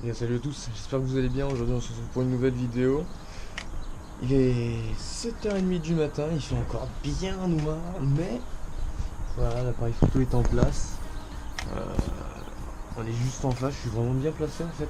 Et salut à tous, j'espère que vous allez bien. Aujourd'hui on se retrouve pour une nouvelle vidéo. Il est 7h30 du matin, il fait encore bien noir, mais voilà, l'appareil photo est en place. Euh, on est juste en face, je suis vraiment bien placé en fait.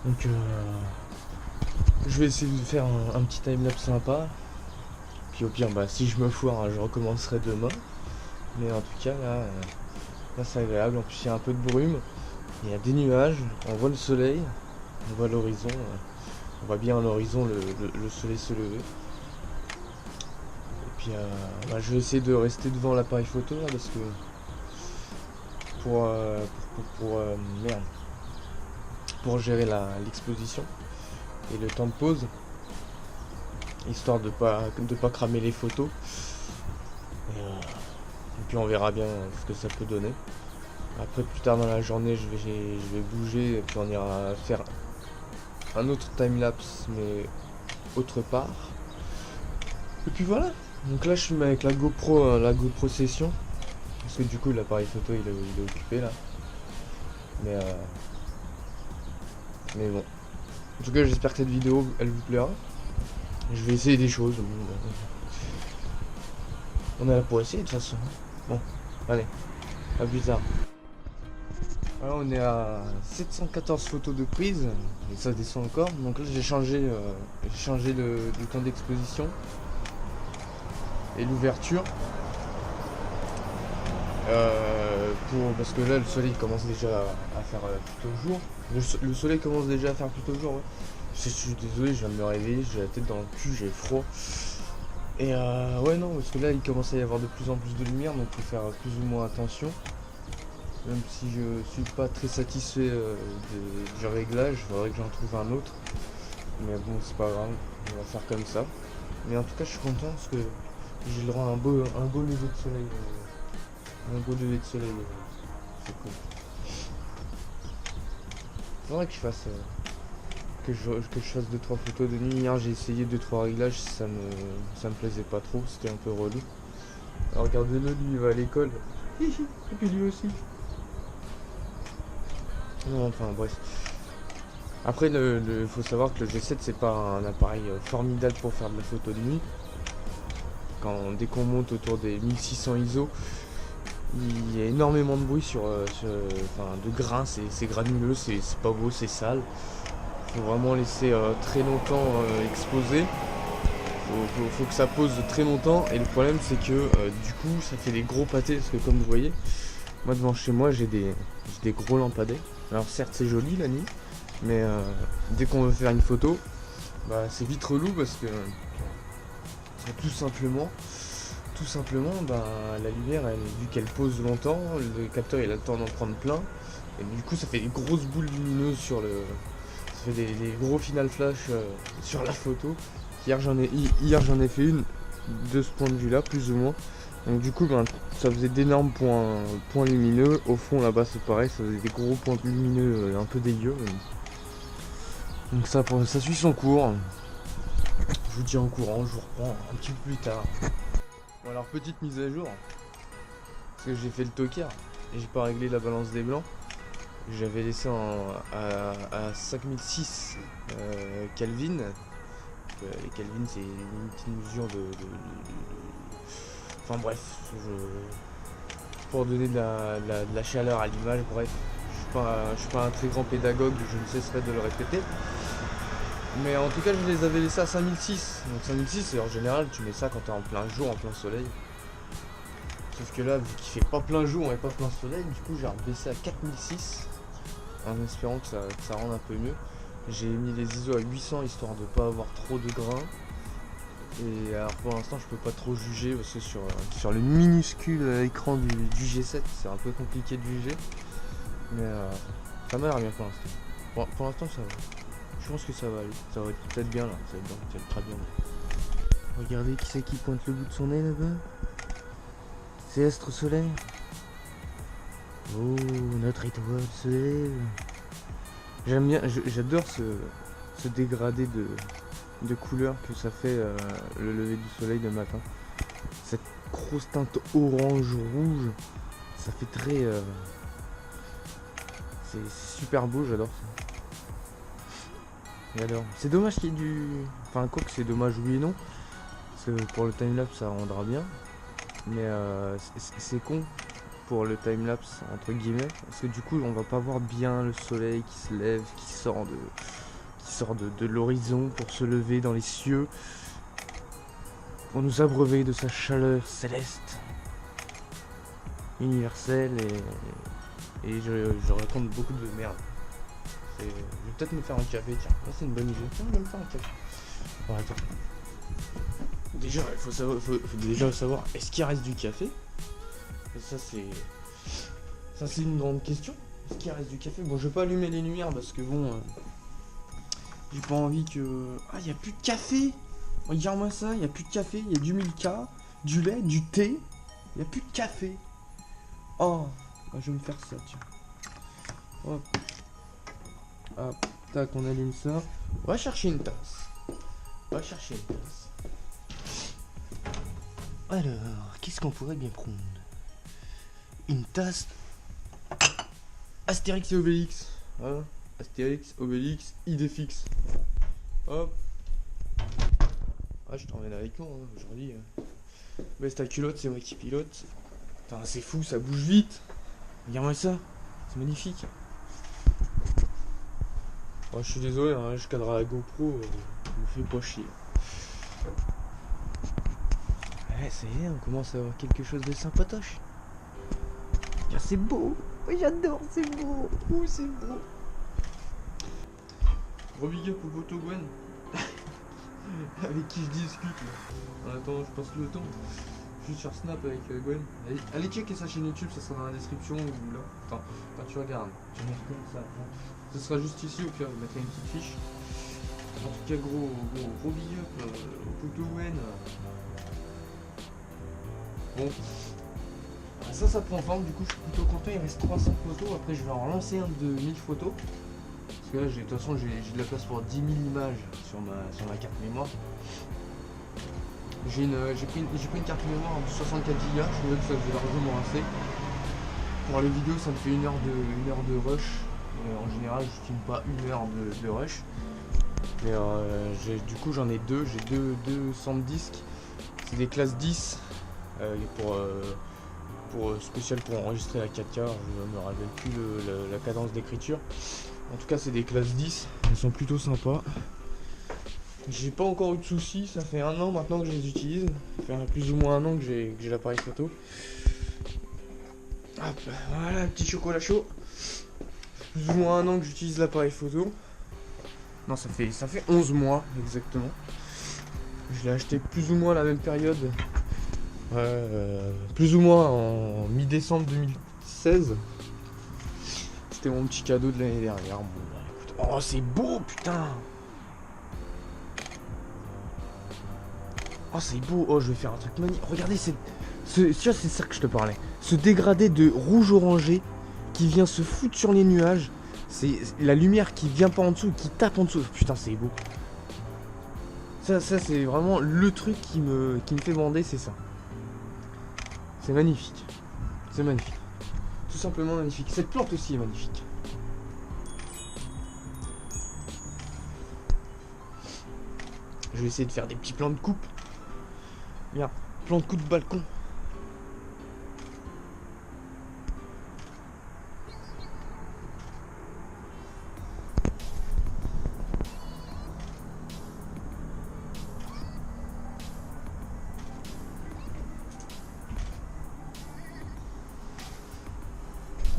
Donc je vais essayer de faire un petit timelapse sympa. Puis au pire, bah, si je me foire, hein, je recommencerai demain. Mais en tout cas là c'est agréable, en plus il y a un peu de brume. Il y a des nuages, on voit le soleil, on voit l'horizon. On voit bien à l'horizon le soleil se lever. Et puis je vais essayer de rester devant l'appareil photo là, parce que merde, pour gérer l'exposition et le temps de pause, histoire de pas cramer les photos. Et puis on verra bien ce que ça peut donner. Après plus tard dans la journée je vais bouger et puis on ira faire un autre timelapse mais autre part. Et puis voilà. Donc là je suis avec la GoPro Session. Parce que du coup l'appareil photo il est occupé là. Mais mais bon. En tout cas j'espère que cette vidéo elle vous plaira. Je vais essayer des choses. On est là pour essayer de toute façon. Bon, allez, à plus tard. Alors on est à 714 photos de prise. Et ça descend encore. Donc là j'ai changé le temps d'exposition. Et l'ouverture. Parce que là le soleil commence déjà à faire plutôt jour. Le soleil commence déjà à faire plutôt jour, ouais. Je suis désolé, je viens de me réveiller, j'ai la tête dans le cul, j'ai froid. Et ouais non, parce que là il commence à y avoir de plus en plus de lumière, donc il faut faire plus ou moins attention. Même si je suis pas très satisfait du réglage, il faudrait que j'en trouve un autre. Mais bon c'est pas grave, on va faire comme ça. Mais en tout cas je suis content parce que j'ai le droit à un beau lever de soleil. Un beau lever de soleil, c'est cool. Faudrait que je fasse que je fasse 2-3 photos de nuit. Hier j'ai essayé 2-3 réglages, ça me plaisait pas trop, c'était un peu relou. Alors regardez-le, lui il va à l'école. Et puis lui aussi. Non, enfin bref. Après faut savoir que le G7 c'est pas un appareil formidable pour faire de la photo de nuit. Dès qu'on monte autour des 1600 ISO, il y a énormément de bruit de grains, c'est granuleux, c'est pas beau, c'est sale. Faut vraiment laisser très longtemps exposer. Faut que ça pose très longtemps. Et le problème c'est que du coup ça fait des gros pâtés. Parce que comme vous voyez, moi devant chez moi j'ai des gros lampadaires. Alors certes c'est joli la nuit, mais dès qu'on veut faire une photo, bah, c'est vite relou parce que tout simplement la lumière vu qu'elle pose longtemps, le capteur il a le temps d'en prendre plein. Et du coup ça fait des grosses boules lumineuses ça fait des gros final flash sur la photo. Hier j'en ai fait une de ce point de vue là plus ou moins. Donc du coup ça faisait d'énormes points lumineux. Au fond là-bas c'est pareil, ça faisait des gros points lumineux un peu dégueux. Donc ça suit son cours. Je vous tiens au courant, je vous reprends un petit peu plus tard. Bon alors petite mise à jour. Parce que j'ai fait le toquer et j'ai pas réglé la balance des blancs. J'avais laissé à 5006 Kelvin. Les Kelvin c'est une petite mesure Enfin bref, pour donner de la chaleur à l'image, bref. Je suis pas un très grand pédagogue, je ne cesserai de le répéter. Mais en tout cas je les avais laissés à 5006. Donc 5006 en général tu mets ça quand t'es en plein jour, en plein soleil. Sauf que là vu qu'il fait pas plein jour et pas plein soleil, du coup j'ai rebaissé à 4006. En espérant que ça rende un peu mieux. J'ai mis les ISO à 800 histoire de pas avoir trop de grains. Et alors pour l'instant je peux pas trop juger parce que sur le minuscule écran du G7 c'est un peu compliqué de juger. Mais ça m'a l'air bien pour l'instant. Bon, pour l'instant ça va. Je pense que ça va aller. Ça va être peut-être bien là. Ça va être très bien. Regardez qui c'est qui pointe le bout de son nez là-bas. C'est Astre Soleil. Oh, notre étoile se lève. J'aime bien, j'adore ce dégradé de couleurs que ça fait le lever du soleil le matin. Cette grosse teinte orange-rouge, ça fait très... c'est super beau, j'adore ça. J'adore. C'est dommage qu'il y ait du... Enfin, quoi que c'est dommage, oui et non. Parce que pour le timelapse, ça rendra bien. Mais c'est con pour le timelapse, entre guillemets. Parce que du coup, on va pas voir bien le soleil qui se lève, qui sort de l'horizon pour se lever dans les cieux. Pour nous abreuver de sa chaleur céleste. Universelle et je raconte beaucoup de merde. Je vais peut-être me faire un café, tiens. Ça, c'est une bonne idée. Tiens, je vais me faire un café. Bon, attends. Déjà, il faut déjà savoir, est-ce qu'il reste du café? Et ça, c'est une grande question. Est-ce qu'il reste du café? Bon, je vais pas allumer les lumières parce que bon... j'ai pas envie que... Ah, il n'y a plus de café! Regarde-moi ça, il n'y a plus de café. Il y a du Milka, du lait, du thé. Il n'y a plus de café. Oh, je vais me faire ça, tiens. Hop. Hop, tac, on allume ça. On va chercher une tasse. Alors, qu'est-ce qu'on pourrait bien prendre? Une tasse Astérix et Obélix. Voilà. Astérix, Obélix, Idéfix. Hop. Ah, je t'emmène avec moi hein, aujourd'hui. Baisse ta culotte, c'est moi qui pilote. Putain, c'est fou, ça bouge vite. Regarde-moi ça. C'est magnifique. Oh, je suis désolé, hein, je cadre à la GoPro. Je me fais pas chier. Ouais, ça y est, on commence à avoir quelque chose de sympatoche. Ah, c'est beau. Oui, j'adore, c'est beau. Oh, c'est beau. Gros big up au poteau Gwen. Avec qui je discute là. En attendant, je passe le temps. Juste sur Snap avec Gwen. Allez checker sa chaîne YouTube, ça sera dans la description ou là. Attends, quand tu regardes. Tu mets comme ça. Ce sera juste ici, au pire, je mettrai une petite fiche. En tout cas, gros big up au poteau Gwen. Bon. Ça prend forme, du coup je suis plutôt content, il reste 300 photos, après je vais en relancer un de 1000 photos. Parce que là, de toute façon, j'ai de la place pour 10 000 images sur ma carte mémoire. J'ai pris une carte mémoire de 64 Go, je trouvais que ça faisait largement assez. Pour les vidéos, ça me fait une heure de rush. En général, je filme pas une heure de rush. Mais du coup, j'en ai deux, j'ai deux SanDisk. C'est des classes 10 spécial pour enregistrer la 4K, je me rappelle plus la cadence d'écriture. En tout cas, c'est des classes 10, elles sont plutôt sympas. J'ai pas encore eu de soucis, ça fait 1 an maintenant que je les utilise. Ça fait plus ou moins 1 an que j'ai l'appareil photo. Hop, voilà, petit chocolat chaud. Plus ou moins 1 an que j'utilise l'appareil photo. Non, ça fait 11 mois exactement. Je l'ai acheté plus ou moins à la même période. Plus ou moins en mi-décembre 2016. C'était mon petit cadeau de l'année dernière. Bon, bah, écoute. Oh, c'est beau, putain! Oh, c'est beau. Oh, je vais faire un truc magnifique. Regardez, c'est ça que je te parlais. Ce dégradé de rouge orangé qui vient se foutre sur les nuages. C'est la lumière qui vient pas en dessous, qui tape en dessous. Putain, c'est beau. Ça c'est vraiment le truc qui me fait bander, c'est ça. C'est magnifique. C'est magnifique. Tout simplement magnifique. Cette plante aussi est magnifique. Je vais essayer de faire des petits plans de coupe. Bien, plan de coupe de balcon.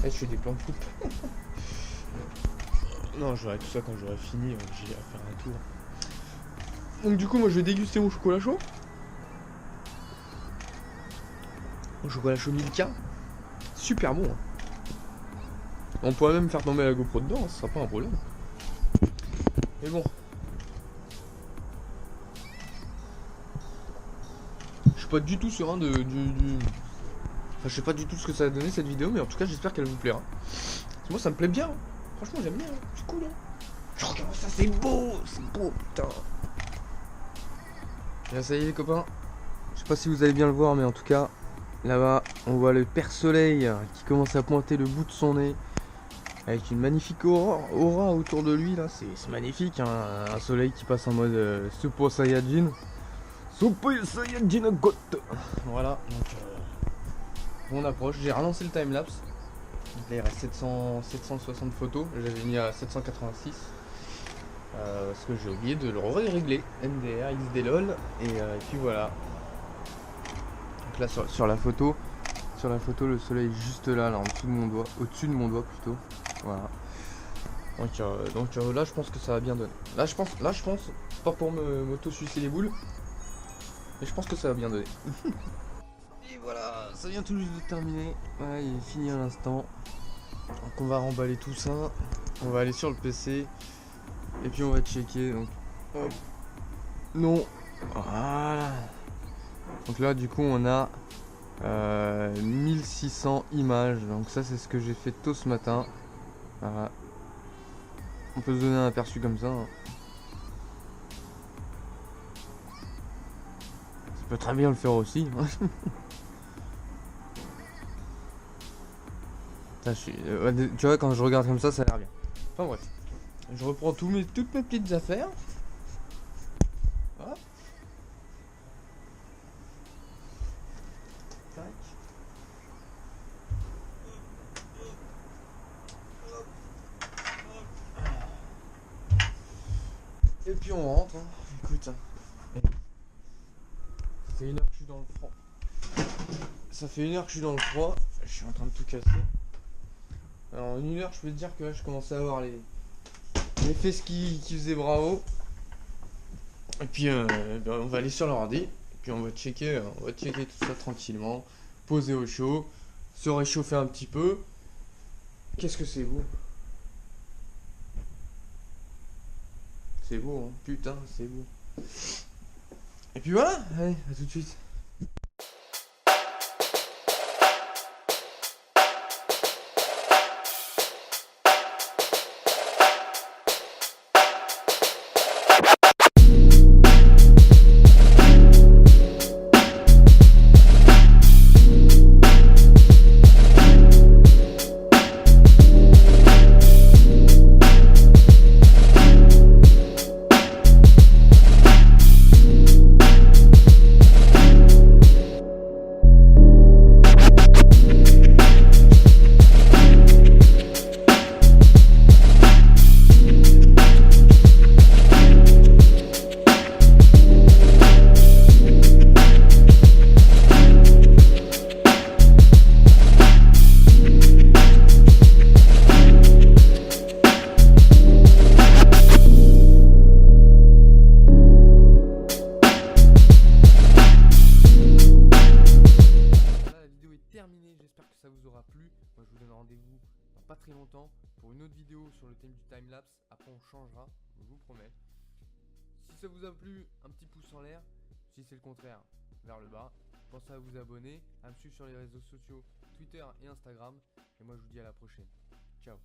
Je fais des plans de coupe. Non, j'aurai tout ça quand j'aurai fini. J'ai à faire un tour. Donc du coup, moi je vais déguster mon chocolat chaud. Mon chocolat chaud Milka. Super bon. Hein. On pourrait même faire tomber la GoPro dedans, hein, ce sera pas un problème. Mais bon. Je suis pas du tout serein Enfin, je sais pas du tout ce que ça va donner cette vidéo, mais en tout cas j'espère qu'elle vous plaira. Moi ça me plaît bien. Hein. Franchement j'aime bien. Hein. C'est cool. Hein. Regarde ça, c'est beau, putain. Bien, ça y est les copains. Je sais pas si vous allez bien le voir, mais en tout cas, là-bas, on voit le père soleil qui commence à pointer le bout de son nez. avec une magnifique aura autour de lui là, c'est magnifique, hein, un soleil qui passe en mode Super Saiyajin. Super Saiyajin God. Voilà, donc on approche, j'ai relancé le timelapse. Là il reste 760 photos, j'avais mis à 786. Parce que j'ai oublié de le régler. NDR, XDLOL, et puis voilà. Donc là sur la photo, le soleil est juste là, en dessous de mon doigt, au-dessus de mon doigt plutôt. Voilà. Donc là je pense que ça va bien donner. Là je pense, pas pour m'auto-sucer les boules, mais je pense que ça va bien donner. Et voilà, ça vient tout juste de terminer. Voilà, il est fini à l'instant. Donc on va remballer tout ça. On va aller sur le PC. Et puis on va checker. Donc hop. Non. Voilà. Donc là du coup on a 1600 images. Donc ça c'est ce que j'ai fait tôt ce matin. Voilà. On peut se donner un aperçu comme ça, hein. Ça peut très bien le faire aussi. Tu vois, quand je regarde comme ça a l'air bien. Enfin bref. Je reprends toutes mes petites affaires. Hop. Tac. Et puis on rentre, hein. Écoute, hein. Ça fait 1 heure que je suis dans le froid. Je suis en train de tout casser. Alors en 1 heure, je peux te dire que là, je commençais à avoir les fesses qui faisaient bravo. Et puis on va aller sur l'ordi. Et puis on va checker tout ça tranquillement. Poser au chaud. Se réchauffer un petit peu. Qu'est-ce que c'est beau. C'est beau, hein. Putain, c'est beau. Et puis voilà, allez, à tout de suite. Terminé, j'espère que ça vous aura plu. Moi je vous donne rendez-vous dans pas très longtemps pour une autre vidéo sur le thème du timelapse. Après on changera, je vous promets. Si ça vous a plu, un petit pouce en l'air. Si c'est le contraire, vers le bas. Pensez à vous abonner, à me suivre sur les réseaux sociaux Twitter et Instagram. Et moi je vous dis à la prochaine. Ciao.